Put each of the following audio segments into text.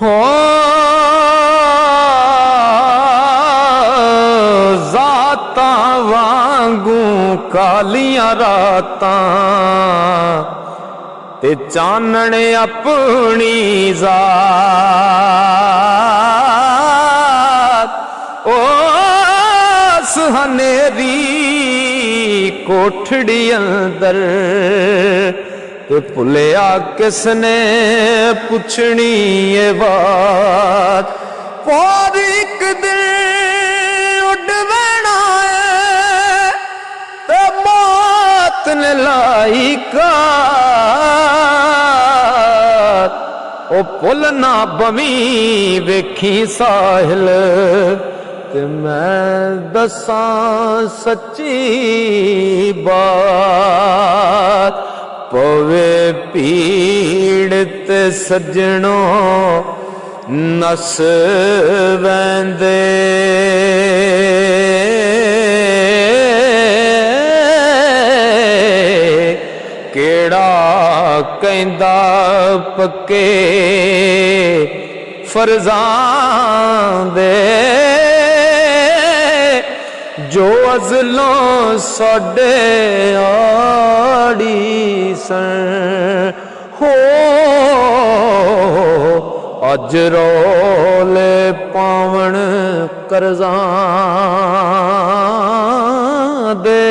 हो जाता वांगू कालियां रातां ते चानण अपनी जात ओ हनेरी कोठड़ी अंदर ते भुलिया किसने पुछनी ये बात। और एक दिन उड़ बैना है ते मौत ने लाई कात। ओ पुल ना बमी वेखी साहिल ते मैं दसां सच्ची बात। पवे पीड़ित सज्जनों नस वैंदे केड़ा कहंदा पक्के फर्जां दे जो अज़लों साडे आड़ी सन। हो अज रोले पावण करज़ां दे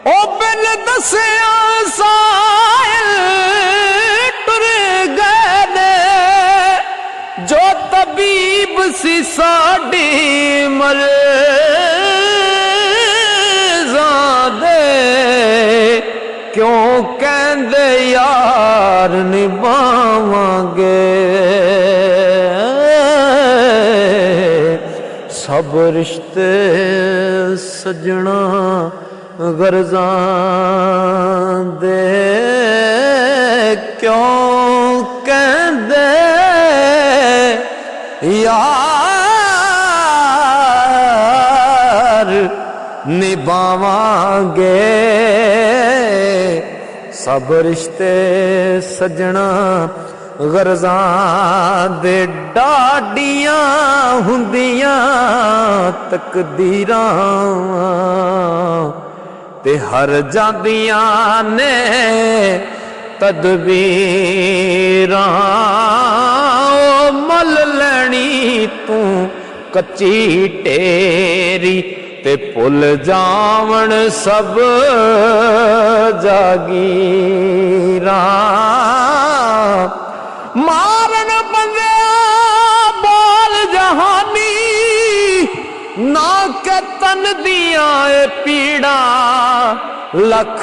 ओ बिन दसिया साहिल टुर गए ने जो तबीब सी साडी मर्ज़ां दे। क्यों कहंदे यार निभावांगे सब रिश्ते सजना गर्ज़ां दे। क्यों कहंदे यार निभावांगे सब रिश्ते सजना गर्ज़ां दे। डाडियां हुंदियां तकदीरां ते हर जांदियां ने तदबीरां। मल लैनी तू कच्ची टेरी ते भुल जावण सब जागीरां। मारन बंदिया बाल जहानी ना के तन दिया पीड़ा लख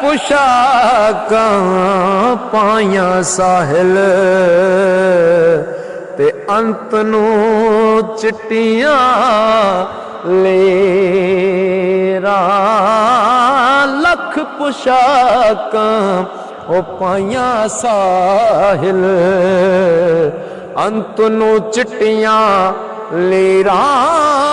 पुशाकां पाया साहिल ते अंत नू चिट्टियां लेरां लख पुशाकां ओ पाया साहिल अंत नू चिट्टियां लेरां।